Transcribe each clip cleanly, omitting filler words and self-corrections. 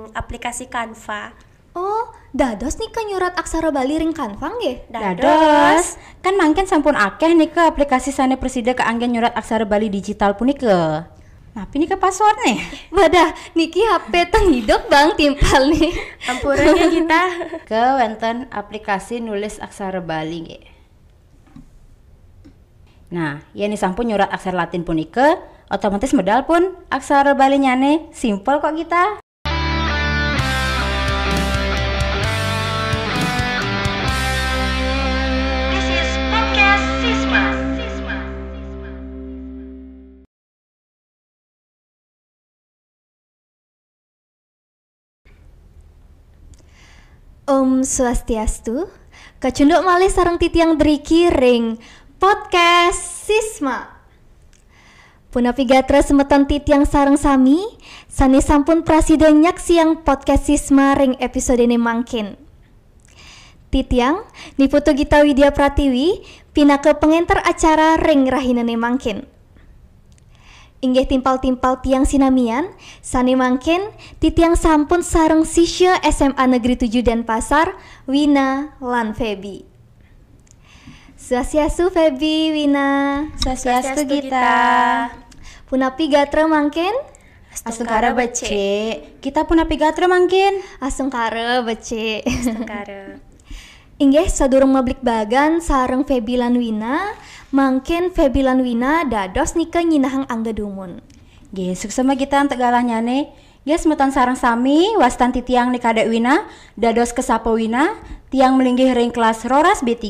aplikasi Canva. Oh, dados nih kan nyurat aksara Bali ring Canva nggih? Dados, kan mangken sampun akeh nih ke aplikasi Sane Presida keanggen nyurat aksara Bali digital punike. Napi nih ke password nih. Wadah, niki HP teng hidup Bang timpal nih. Ampurannya kita. Ke wonten aplikasi nulis aksara Bali nggih. Nah, yen sampun nyurat aksara Latin punike, otomatis medal pun aksara Bali nyane simpel kok kita. This is podcast Sisma. Om Swastiastu, kacunduk malih sareng titiang driki ring podcast Sisma. Punapi gatra semeton titiang sareng sami, sane sampun prasida nyaksiang podcast Sisma ring episode ini mangkin. Titiang, Niputu Gita Widya Pratiwi, pinake pengenter acara ring rahinane mangkin. Inggih timpal-timpal tiang sinamian, sane mangkin titiang sampun sareng sisya SMA Negeri 7 Denpasar, Wina lan Febi. Swastiastu Febi, Wina. Swastiastu kita. Punapi gatra mangkin? Asungkara bece. Kita punapi gatra mangkin. Asungkara bece. Asungkara. Inggih sadurung mablik bagan sareng Febi lan Wina, mangkin Febi lan Wina dados nika nyinahang angga dumun. Nggih, suksema kita tegalah nyane. Nggih, semeton sareng sami wastan titiang nika Dek Wina, dados kesapa Wina, tiang melinggih ring kelas Roras B3,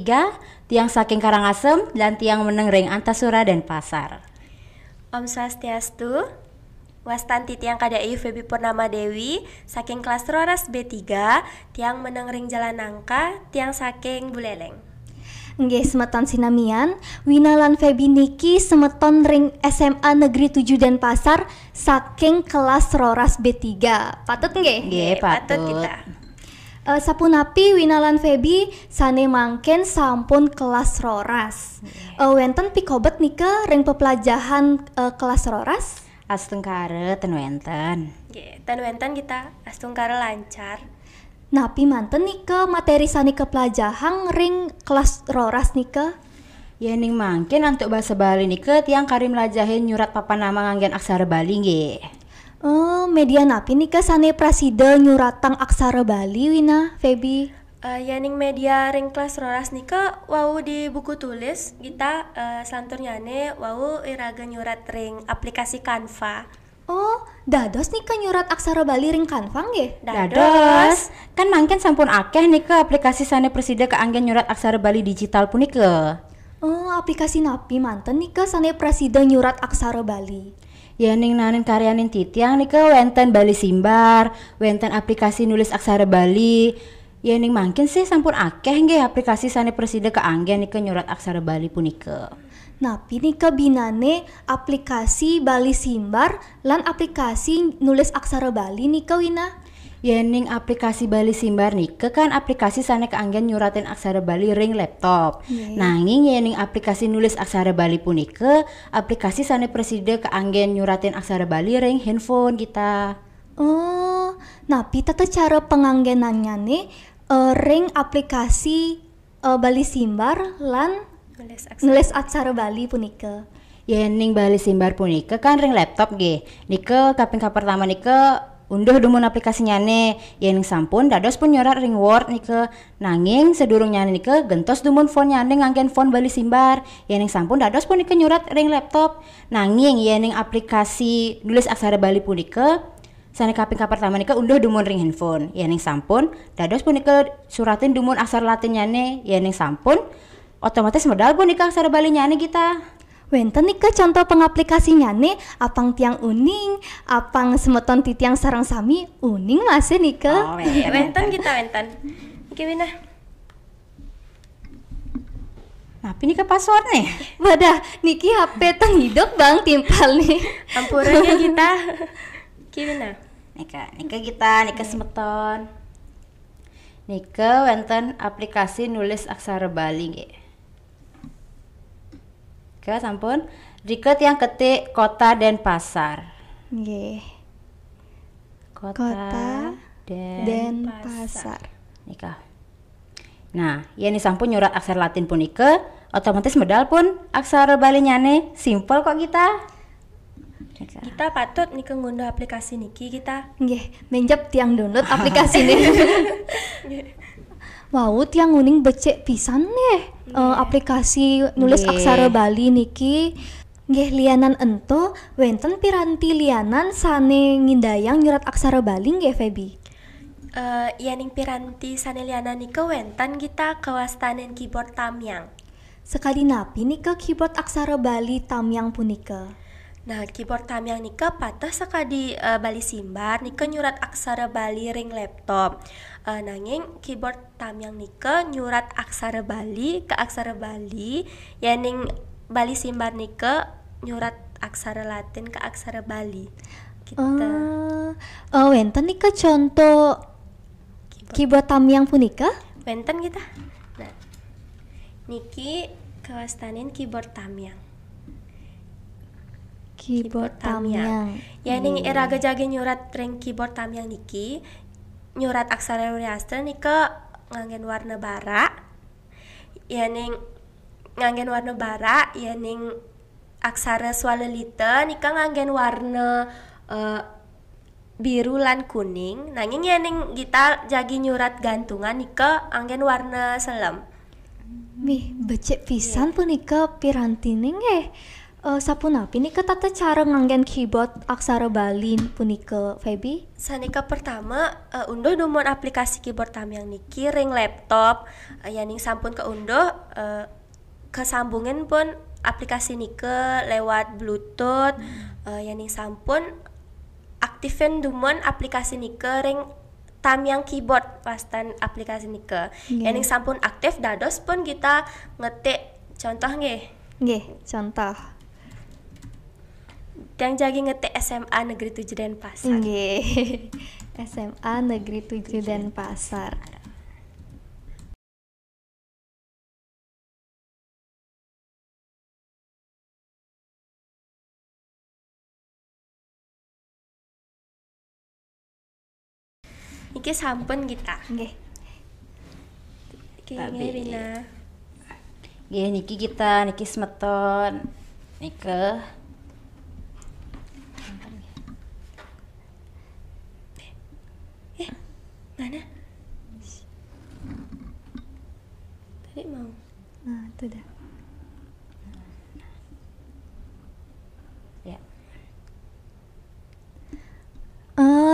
tiang saking Karangasem dan tiang meneng ring Antasura Denpasar. Om Swastiastu. Wastan titiang kadai Febi Purnama Dewi, saking kelas Roras B3, tiang meneng ring Jalan Nangka, tiang saking Buleleng. Nggih semeton sinamian, Wina lan Febi niki semeton ring SMA Negeri 7 Denpasar saking kelas Roras B3. Patut nggih? Nggih, patut. kita. Sapunapi Wina lan Febi sane mangken sampun kelas Roras. Wenten pikobet nika ring pepelajahan kelas Roras? Astungkara ten wenten. Nggih, ten wenten kita astungkara lancar. Napi manten nika materi sane kepelajahan ring kelas Roras nika? Ya ning mangkin untuk bahasa Bali nika tiang karim lajahin nyurat papan nama nganggen aksara Bali nggih. Media napi nika sane prasida nyuratang aksara Bali Wina, Febi? Yaning media ring kelas Roras nika wau di buku tulis kita selanturnyane wau iraga nyurat ring aplikasi Canva. Oh, dados nika nyurat aksara Bali ring Canva nggih? Dados, kan mangken sampun akeh nika aplikasi Sane Presida keanggen nyurat aksara Bali digital punike. Oh, aplikasi napi manten nika sane prasida nyurat aksara Bali. Ya ning nanen karyanin titiang nika wenten Bali Simbar, wenten aplikasi nulis aksara Bali. Ya ning mangkin sih sampun akeh nggih aplikasi Sane Presida keanggen nika nyurat aksara Bali punike. Napi nika binane aplikasi Bali Simbar lan aplikasi nulis aksara Bali nika Wina. Ya ning aplikasi Bali Simbar nika kan aplikasi Sane keanggen nyuratin aksara Bali ring laptop. Nanging ya ning aplikasi nulis aksara Bali punike aplikasi Sane Presida keanggen nyuratin aksara Bali ring handphone kita. Oh, napi tata cara penganggenannya nih ring aplikasi Bali Simbar lan nulis aksara Bali punika. Ya ning Bali Simbar punika kan ring laptop nggih. Nika kaping pertama nika unduh dumun aplikasinya nih. Ya ning sampun dados pun nyorat ring Word nika. Nanging sedurungnya nika gentos dumun font nyane nganggen font Bali Simbar. Ya ning sampun dados pun nika nyorat ring laptop. Nanging ya ning aplikasi nulis aksara Bali punika sane kaping pertama nika unduh dumun ring handphone. Ya ning sampun dados punika suratin dumun aksara Latin nyane. Ya ning sampun otomatis modal pun nika aksara Bali nyane kita. Wenten nika contoh pengaplikasinya nih apang tiang uning, apang semeton titiang sarang sami uning masih nika. Oh, Wenten kita wenten. Iki Wina. Napi nika password nih. Wadah, niki HP teng hidup Bang timpal nih. Ampurannya kita. Iki Wina. Nika kita semeton. Nika wenten aplikasi nulis aksara Bali nggih. Oke, sampun. Rika yang ketik Kota Denpasar. Nggih. Kota Denpasar. Nika. Nah, yani sampun nyurat aksara Latin punika, otomatis medal pun aksara Bali nyane simpel kok kita. Kita patut nika ngunduh aplikasi niki kita. Nggih, menjap tiang download aplikasi ini. Wow, tiang nguning becek pisan nih. Aplikasi nulis Nggih. aksara Bali niki. Nggih lianan ento, wenten piranti lianan sane ngindayang nyurat aksara Bali nggih Feby. Yaning piranti saneliana nika wentan kita kawastanen keyboard Tamyang. Sekali napi nika keyboard aksara Bali Tamyang punika. Nah, keyboard Tamyang nika patah sekadi Bali Simbar nika nyurat aksara Bali ring laptop. Nanging keyboard Tamyang nika nyurat aksara Bali ke aksara Bali, yaning Bali Simbar nika nyurat aksara Latin ke aksara Bali. Kita Wenten nika contoh keyboard Tamyang punika? wenten kita. Nah, niki kawastanen keyboard Tamyang. Keyboard Tamyang. Yaning iraga jage nyurat ring keyboard Tamyang niki nyurat aksara Riastel nika nganggen warna bara. Yaning nganggen warna bara, yaning aksara swalelita nika nganggen warna biru lan kuning. Nanging yaning kita jagi nyurat gantungan nika anggen warna selem. Mih becek pisan punika pirantine nggih. Sapunapi nika tata cara nganggen keyboard aksara Bali punika Feby? Sanika pertama unduh dumun aplikasi keyboard Tamyang niki ring laptop. Yaning sampun keunduh kesambungen pun aplikasi nika lewat Bluetooth. Yaning sampun aktifin dumun aplikasi nika ring Tamyang keyboard pastan aplikasi nika. Yaning sampun aktif dados pun kita ngetik contoh nggih. Nggih, contoh. Yang jagi ngetik SMA Negeri 7 Denpasar. Nggih. SMA Negeri 7 Denpasar. Iki sampun kita. Nggih. Iki Tapi- Rina. Nggih niki kita niki semeton nika Mana? Tadi mau. Nah, itu dah. ya.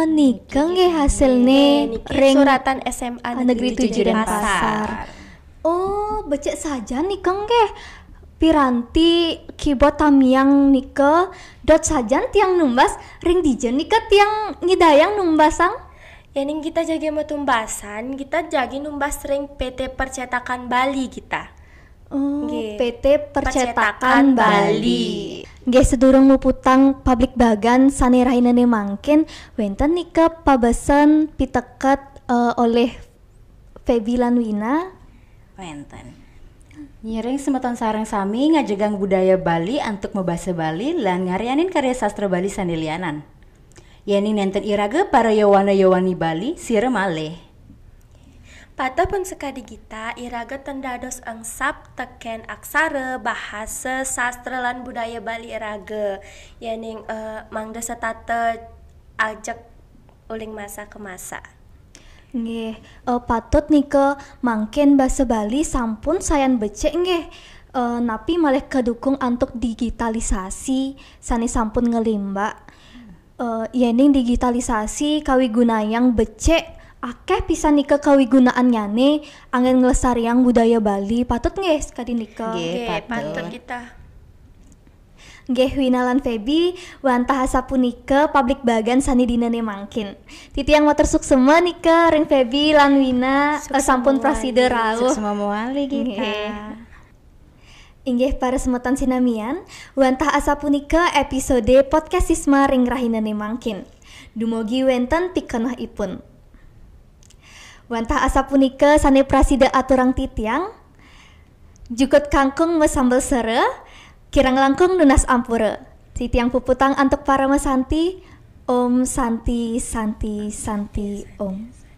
Nika nggih hasilnya Niki ring suratan SMA Negeri 7 Denpasar. Denpasar. Oh, becek saja nika nggih. Piranti keyboard Tamyang nika dot sajan tiang numbas ring dijen nika tiang ngidayang numbasang. Yaning kita jagi metumbasan, kita jagi numbas ring PT Percetakan Bali kita. Oh, Nggih. PT Percetakan Percetakan Bali. Bali. Nggih sedurung muputang publik bagan sanirahinane mangkin wenten nika pabesan piteket oleh Feby lan Wina. Wenten. Nyiring semeton sareng sami ngajegang budaya Bali untuk membahasa Bali lan ngaryanin karya sastra Bali sanelianan. Yani nenten iraga para yawana-yawani Bali sire malih. Pada pun sekadi kita iraga tendados engsap teken aksara bahasa sastra lan budaya Bali iraga. Yaning mangda setata ajak uling masa ke masa. Nggih, patut nika mangken basa Bali sampun sayan becek nggih. Napi malah kedukung untuk digitalisasi sani sampun ngelimba. Yening digitalisasi kawigunayang becek akeh pisan nika kawigunaan nyane angin nglestariang budaya Bali patut nggih sekadi nika. Nggih. Oke, patut. patut kita. Nggih Wina lan Feby wantah sapunika publik bagan sani dinane mangkin. Titiang motor suksema nika ring Feby lan Wina sampun praside rawuh. Semua muali kita. Nggih. Inggih para semeton sinamian, wantah asapunika episode podcast Sisma ring rahinane mangkin. Dumugi wenten pikenahipun. Wantah asapunika sane prasida aturang titiang. Jukut kangkung mesambel sere, kirang langkung lunas ampura. Titiang puputang antuk para mesanti. Om Santi Santi Santi Om.